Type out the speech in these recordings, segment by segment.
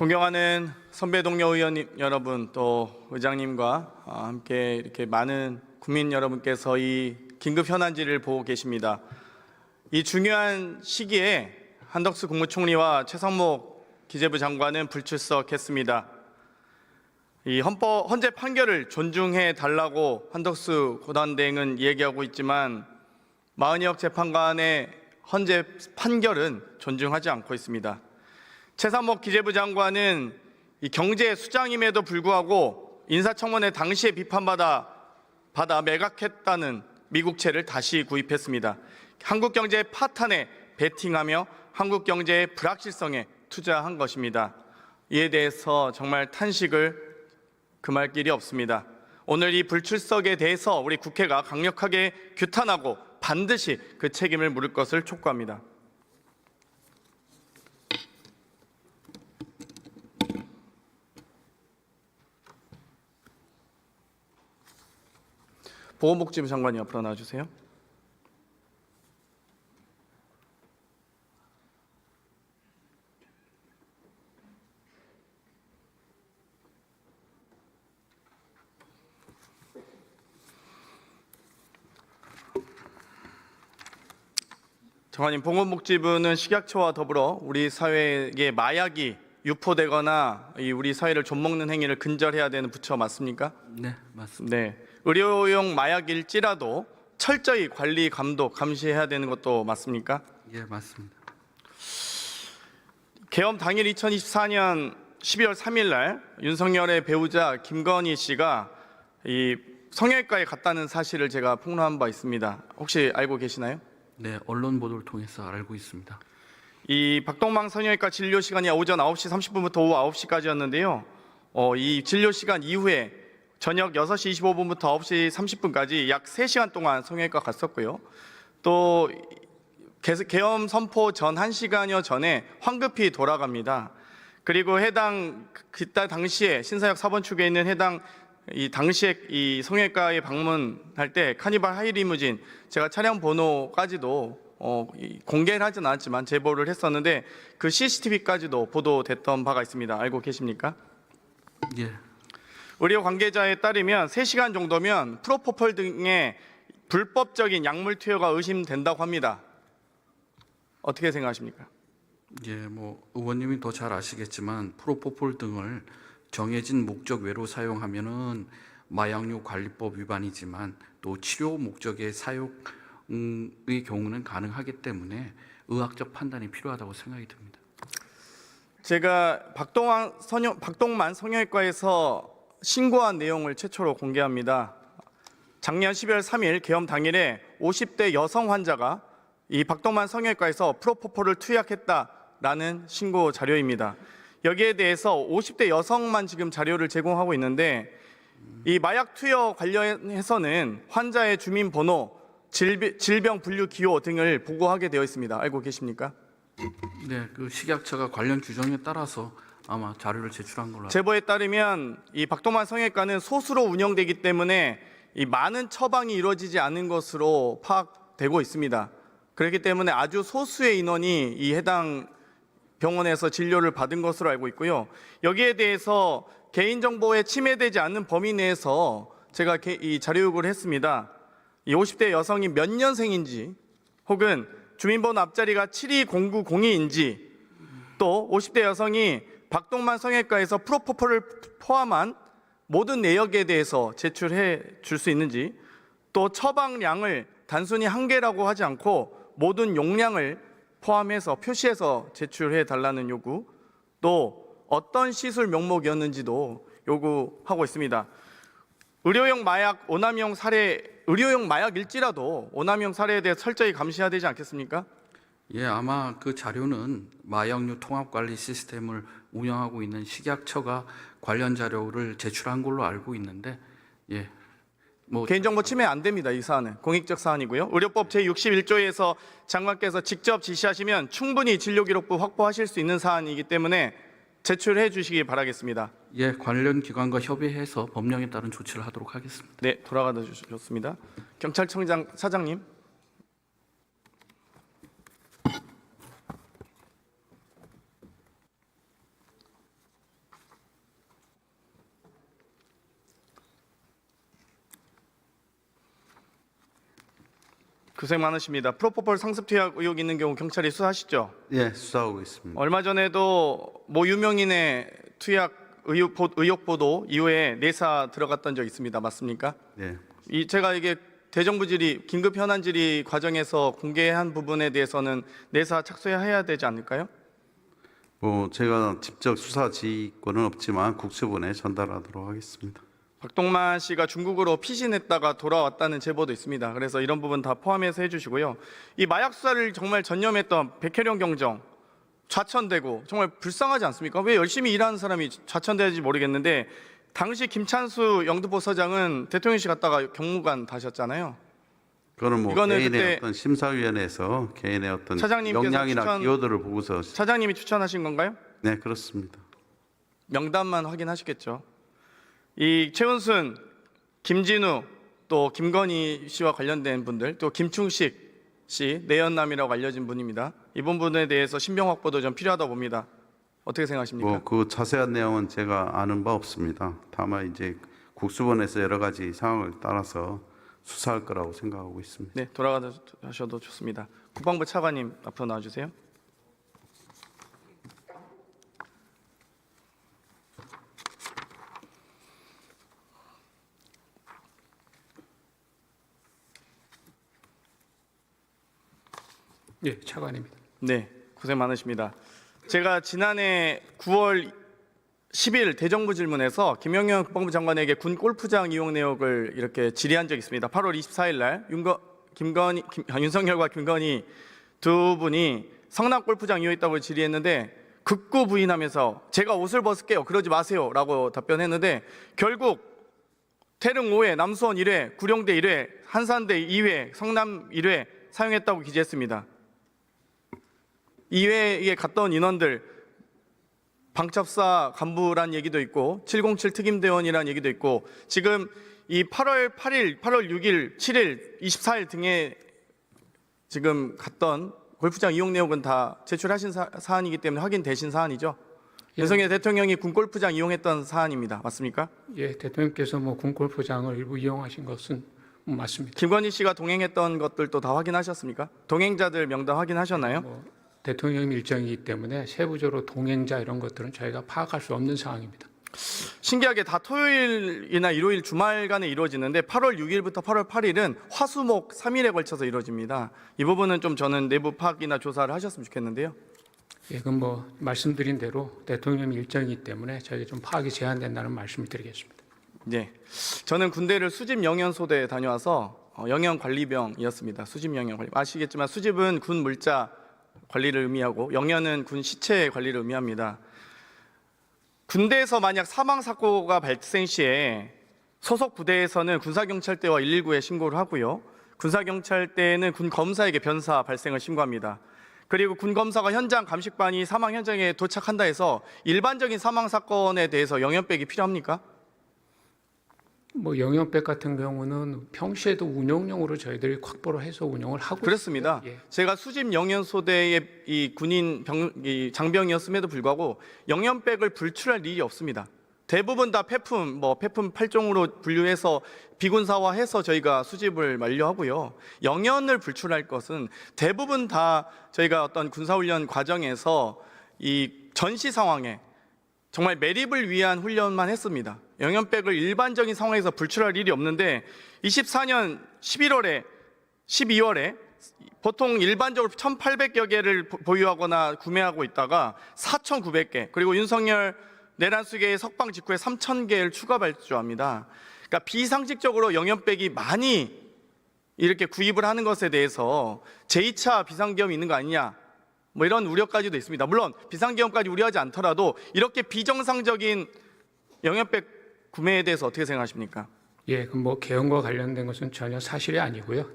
존경하는 선배 동료 의원님 여러분, 또 의장님과 함께 이렇게 많은 국민 여러분께서 이 긴급 현안지를 보고 계십니다. 이 중요한 시기에 한덕수 국무총리와 최상목 기재부 장관은 불출석했습니다. 이 헌재 판결을 존중해 달라고 한덕수 고단대행은 얘기하고 있지만 마은혁 재판관의 헌재 판결은 존중하지 않고 있습니다. 최상목 기재부 장관은 이 경제 수장임에도 불구하고 인사청문회 당시에 비판받아 매각했다는 미국채를 다시 구입했습니다. 한국 경제의 파탄에 베팅하며 한국 경제의 불확실성에 투자한 것입니다. 이에 대해서 정말 탄식을 금할 길이 없습니다. 오늘 이 불출석에 대해서 우리 국회가 강력하게 규탄하고 반드시 그 책임을 물을 것을 촉구합니다. 보건복지부 장관이 옆으로 나와주세요. 장관님, 보건복지부는 식약처와 더불어 우리 사회에 마약이 유포되거나 우리 사회를 좀먹는 행위를 근절해야 되는 부처 맞습니까? 네, 맞습니다. 네, 의료용 마약일지라도 철저히 관리, 감독, 감시해야 되는 것도 맞습니까? 예, 맞습니다. 계엄 당일 2024년 12월 3일 날 윤석열의 배우자 김건희 씨가 이 성형외과에 갔다는 사실을 제가 폭로한 바 있습니다. 혹시 알고 계시나요? 네, 언론 보도를 통해서 알고 있습니다. 이 박동망 성형외과 진료 시간이 오전 9시 30분부터 오후 9시까지였는데요. 이 진료 시간 이후에 저녁 6시 25분부터 9시 30분까지 약 3시간 동안 성형외과 갔었고요. 또 계엄 선포 전 1시간여 전에 황급히 돌아갑니다. 그리고 그때 당시에 신사역 4번 축에 있는 이 당시에 이 성형외과에 방문할 때 카니발 하이리무진, 제가 차량 번호까지도 공개를 하진 않았지만 제보를 했었는데 그 CCTV까지도 보도됐던 바가 있습니다. 알고 계십니까? 예. 의료 관계자에 따르면 3시간 정도면 프로포폴 등의 불법적인 약물 투여가 의심된다고 합니다. 어떻게 생각하십니까? 예, 뭐 의원님이 더 잘 아시겠지만 프로포폴 등을 정해진 목적 외로 사용하면은 마약류 관리법 위반이지만 또 치료 목적의 사용의 경우는 가능하기 때문에 의학적 판단이 필요하다고 생각이 듭니다. 제가 박동만 성형외과에서 신고한 내용을 최초로 공개합니다. 작년 12월 3일 계엄 당일에 50대 여성 환자가 이 박동만 성형외과에서 프로포폴을 투약했다라는 신고 자료입니다. 여기에 대해서 50대 여성만 지금 자료를 제공하고 있는데 이 마약 투여 관련해서는 환자의 주민번호, 질병 분류 기호 등을 보고하게 되어 있습니다. 알고 계십니까? 네, 그 식약처가 관련 규정에 따라서 아마 자료를 제출한 걸로. 제보에 따르면 이 박동만 성형외과는 소수로 운영되기 때문에 이 많은 처방이 이루어지지 않은 것으로 파악되고 있습니다. 그렇기 때문에 아주 소수의 인원이 이 해당 병원에서 진료를 받은 것으로 알고 있고요. 여기에 대해서 개인정보에 침해되지 않는 범위 내에서 제가 이 자료 요구를 했습니다. 이 50대 여성이 몇 년생인지 혹은 주민번호 앞자리가 720902인지 또 50대 여성이 박동만 성형외과에서 프로포폴을 포함한 모든 내역에 대해서 제출해 줄 수 있는지, 또 처방량을 단순히 한 개라고 하지 않고 모든 용량을 포함해서 표시해서 제출해 달라는 요구, 또 어떤 시술 명목이었는지도 요구하고 있습니다. 의료용 마약일지라도 오남용 사례에 대해 철저히 감시해야 되지 않겠습니까? 예, 아마 그 자료는 마약류 통합관리 시스템을 운영하고 있는 식약처가 관련 자료를 제출한 걸로 알고 있는데, 예, 뭐 개인정보 침해 안 됩니다. 이 사안은 공익적 사안이고요. 의료법 제61조에서 장관께서 직접 지시하시면 충분히 진료기록부 확보하실 수 있는 사안이기 때문에 제출해 주시기 바라겠습니다. 예, 관련 기관과 협의해서 법령에 따른 조치를 하도록 하겠습니다. 네, 돌아가다 주셨습니다. 경찰청장 사장님. 고생 많으십니다. 프로포폴 상습 투약 의혹 있는 경우 경찰이 수사하시죠? 예, 수사하고 있습니다. 얼마 전에도 모 유명인의 투약 의혹 보도 이후에 내사 들어갔던 적 있습니다. 맞습니까? 예, 제가 이게 대정부 질의, 긴급 현안 질의 과정에서 공개한 부분에 대해서는 내사 착수해야 되지 않을까요? 제가 직접 수사 지휘권은 없지만 국수본에 전달하도록 하겠습니다. 박동만 씨가 중국으로 피신했다가 돌아왔다는 제보도 있습니다. 그래서 이런 부분 다 포함해서 해주시고요. 이 마약 수사를 정말 전념했던 백혜령 경정 좌천되고 정말 불쌍하지 않습니까? 왜 열심히 일하는 사람이 좌천되는지 모르겠는데 당시 김찬수 영등포서장은 대통령실 갔다가 경무관 다셨잖아요. 그거는 이거는 개인의 그때 어떤 심사위원회에서 개인의 어떤 차장님께서 역량이나 기여도를 보고서 차장님이 추천하신 건가요? 네, 그렇습니다. 명단만 확인하시겠죠. 이 최은순, 김진우, 또 김건희 씨와 관련된 분들, 또 김충식 씨 내연남이라고 알려진 분입니다. 이 부분에 대해서 신병 확보도 좀 필요하다 봅니다. 어떻게 생각하십니까? 그 자세한 내용은 제가 아는 바 없습니다. 다만 이제 국수본에서 여러 가지 상황을 따라서 수사할 거라고 생각하고 있습니다. 네, 돌아가셔도 좋습니다. 국방부 차관님 앞으로 나와주세요. 예, 차관입니다. 네, 고생 많으십니다. 제가 지난해 9월 10일 대정부 질문에서 김영현 국방부 장관에게 군 골프장 이용 내역을 이렇게 질의한 적이 있습니다. 8월 24일 날 윤석열과 김건희 두 분이 성남 골프장 이용했다고 질의했는데 극구 부인하면서 제가 옷을 벗을게요. 그러지 마세요라고 답변했는데 결국 태릉 5회, 남수원 1회, 구룡대 1회, 한산대 2회, 성남 1회 사용했다고 기재했습니다. 2회에 갔던 인원들 방첩사 간부란 얘기도 있고 707 특임대원이란 얘기도 있고 지금 이 8월 8일, 8월 6일, 7일, 24일 등에 지금 갔던 골프장 이용 내역은 다 제출하신 사안이기 때문에 확인되신 사안이죠. 예. 윤석열 대통령이 군 골프장 이용했던 사안입니다. 맞습니까? 예, 대통령께서 군 골프장을 일부 이용하신 것은 맞습니다. 김건희 씨가 동행했던 것들도 다 확인하셨습니까? 동행자들 명단 확인하셨나요? 대통령 일정이기 때문에 세부적으로 동행자 이런 것들은 저희가 파악할 수 없는 상황입니다. 신기하게 다 토요일이나 일요일 주말간에 이루어지는데 8월 6일부터 8월 8일은 화수목 3일에 걸쳐서 이루어집니다. 이 부분은 좀 저는 내부 파악이나 조사를 하셨으면 좋겠는데요. 예, 그건 말씀드린 대로 대통령 일정이기 때문에 저희가 좀 파악이 제한된다는 말씀을 드리겠습니다. 네, 저는 군대를 수집 영연소대에 다녀와서 영연관리병이었습니다. 수집 영연관리. 아시겠지만 수집은 군 물자 관리를 의미하고 영연은 군 시체 관리를 의미합니다. 군대에서 만약 사망 사고가 발생 시에 소속 부대에서는 군사경찰대와 119에 신고를 하고요. 군사경찰대는 군검사에게 변사 발생을 신고합니다. 그리고 군검사가 현장 감식반이 사망 현장에 도착한다 해서 일반적인 사망 사건에 대해서 영연백이 필요합니까? 영연백 같은 경우는 평시에도 운영용으로 저희들이 확보를 해서 운영을 하고 그렇습니다. 있고요. 예. 제가 수집 영연소대의 이 군인 장병이었음에도 불구하고 영연백을 불출할 일이 없습니다. 대부분 다 폐품, 폐품 8종으로 분류해서 비군사화해서 저희가 수집을 완료하고요. 영연을 불출할 것은 대부분 다 저희가 어떤 군사훈련 과정에서 이 전시 상황에 정말 매립을 위한 훈련만 했습니다. 영연백을 일반적인 상황에서 불출할 일이 없는데 24년 11월에 12월에 보통 일반적으로 1,800여 개를 보유하거나 구매하고 있다가 4,900개 그리고 윤석열 내란 수계의 석방 직후에 3,000개를 추가 발주합니다. 그러니까 비상식적으로 영연백이 많이 이렇게 구입을 하는 것에 대해서 제2차 비상계엄이 있는 거 아니냐 이런 우려까지도 있습니다. 물론 비상계엄까지 우려하지 않더라도 이렇게 비정상적인 영연백 구매에 대해서 어떻게 생각하십니까? 예, 계엄과 관련된 것은 전혀 사실이 아니고요.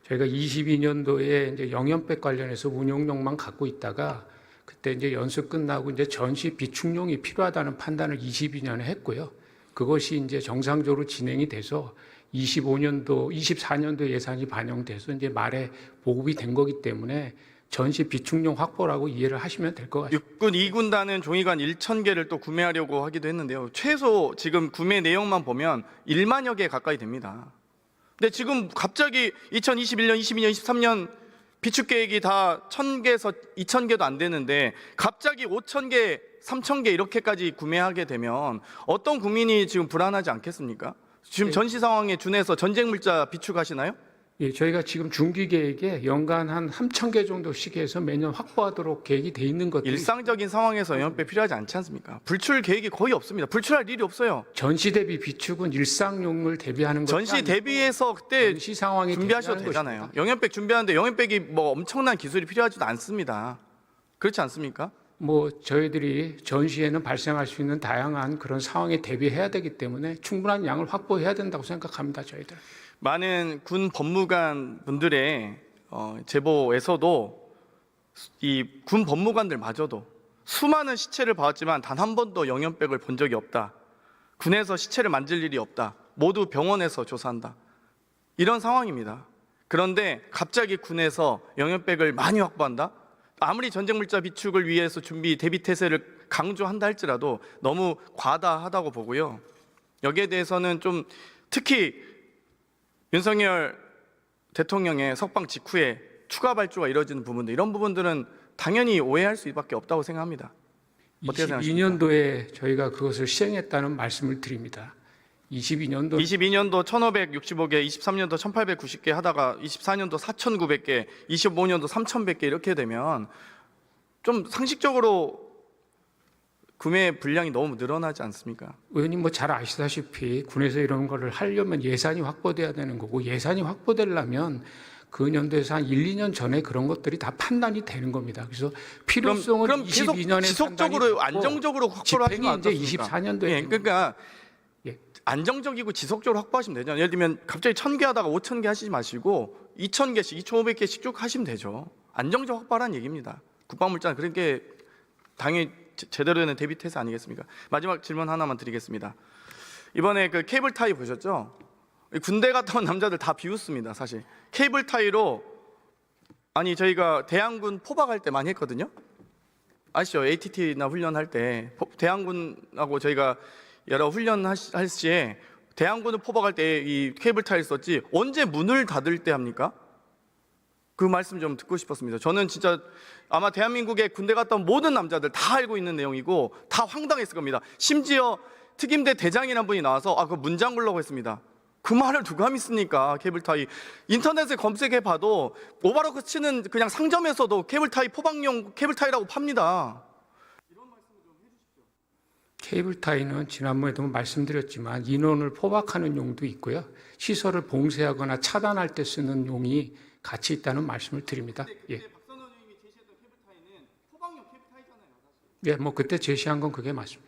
저희가 22년도에 이제 영연백 관련해서 운용용만 갖고 있다가 그때 이제 연수 끝나고 이제 전시 비축용이 필요하다는 판단을 22년에 했고요. 그것이 이제 정상적으로 진행이 돼서 24년도 예산이 반영돼서 이제 말에 보급이 된 거기 때문에 전시 비축용 확보라고 이해를 하시면 될 것 같습니다. 육군 2군단은 종이관 1,000개를 또 구매하려고 하기도 했는데요. 최소 지금 구매 내용만 보면 1만여 개 가까이 됩니다. 근데 지금 갑자기 2021년, 22년, 23년 비축 계획이 다 1,000개에서 2,000개도 안 되는데 갑자기 5,000개, 3,000개 이렇게까지 구매하게 되면 어떤 국민이 지금 불안하지 않겠습니까? 지금 전시 상황에 준해서 전쟁 물자 비축하시나요? 예, 저희가 지금 중기 계획에 연간 한 3,000개 정도씩 해서 매년 확보하도록 계획이 돼 있는 것들이 일상적인 상황에서 영역배 필요하지 않지 않습니까? 불출 계획이 거의 없습니다. 불출할 일이 없어요. 전시 대비 비축은 일상용을 대비하는 것이 전시 아니고 대비해서 그때 전시 상황에 준비하셔도 대비하는 되잖아요. 것입니다. 영역백 준비하는데 영역백이 뭐 엄청난 기술이 필요하지도 않습니다. 그렇지 않습니까? 뭐 저희들이 전시에는 발생할 수 있는 다양한 그런 상황에 대비해야 되기 때문에 충분한 양을 확보해야 된다고 생각합니다. 저희들. 많은 군 법무관 분들의 제보에서도 이 군 법무관들마저도 수많은 시체를 봐왔지만 단 한 번도 영연백을 본 적이 없다. 군에서 시체를 만질 일이 없다. 모두 병원에서 조사한다. 이런 상황입니다. 그런데 갑자기 군에서 영연백을 많이 확보한다? 아무리 전쟁 물자 비축을 위해서 준비 대비 태세를 강조한다 할지라도 너무 과다하다고 보고요. 여기에 대해서는 좀 특히 윤석열 대통령의 석방 직후에 추가 발주가 이뤄지는 부분들, 이런 부분들은 당연히 오해할 수밖에 없다고 생각합니다. 어떻게 생각하십니까? 22년도에 저희가 그것을 시행했다는 말씀을 드립니다. 22년도 22년도 1,565개, 23년도 1,890개 하다가 24년도 4,900개, 25년도 3,100개 이렇게 되면 좀 상식적으로 구매 분량이 너무 늘어나지 않습니까? 의원님 뭐 잘 아시다시피 군에서 이런 거를 하려면 예산이 확보돼야 되는 거고 예산이 확보되려면 그 연도에서 한 1, 2년 전에 그런 것들이 다 판단이 되는 겁니다. 그래서 필요성은 그럼 계속 22년에 지속적으로 안정적으로 확보를 하시면 집행이 이제 어떻습니까? 24년도에 예, 그러니까 예. 안정적이고 지속적으로 확보하시면 되죠. 예를 들면 갑자기 1,000개 하다가 5,000개 하시지 마시고 2,000개씩, 2,500개씩 쭉 하시면 되죠. 안정적 확보라는 얘기입니다. 국방물자는 그런 게 당연히 제대로 되는 대비 태세 아니겠습니까? 마지막 질문 하나만 드리겠습니다. 이번에 그 케이블 타이 보셨죠? 군대 갔다 온 남자들 다 비웃습니다. 사실 케이블 타이로 아니 저희가 대항군 포박할 때 많이 했거든요. 아시죠? ATT나 훈련할 때 대항군하고 저희가 여러 훈련할 시에 대항군을 포박할 때 이 케이블 타이를 썼지 언제 문을 닫을 때 합니까? 그 말씀 좀 듣고 싶었습니다. 저는 진짜 아마 대한민국에 군대 갔다 온 모든 남자들 다 알고 있는 내용이고 다 황당했을 겁니다. 심지어 특임대 대장이라는 분이 나와서 그 문장 굴라고 했습니다. 그 말을 누가 믿습니까? 케이블타이 인터넷에 검색해봐도 오바로크 치는 그냥 상점에서도 케이블타이 포박용 케이블타이라고 팝니다. 케이블타이는 지난번에도 말씀드렸지만 인원을 포박하는 용도 있고요. 시설을 봉쇄하거나 차단할 때 쓰는 용이 같이 있다는 말씀을 드립니다. 예. 박선호 의원님이 제시했던 케이블타이는 포박용 케이블타이잖아요. 예, 뭐 그때 제시한 건 그게 맞습니다.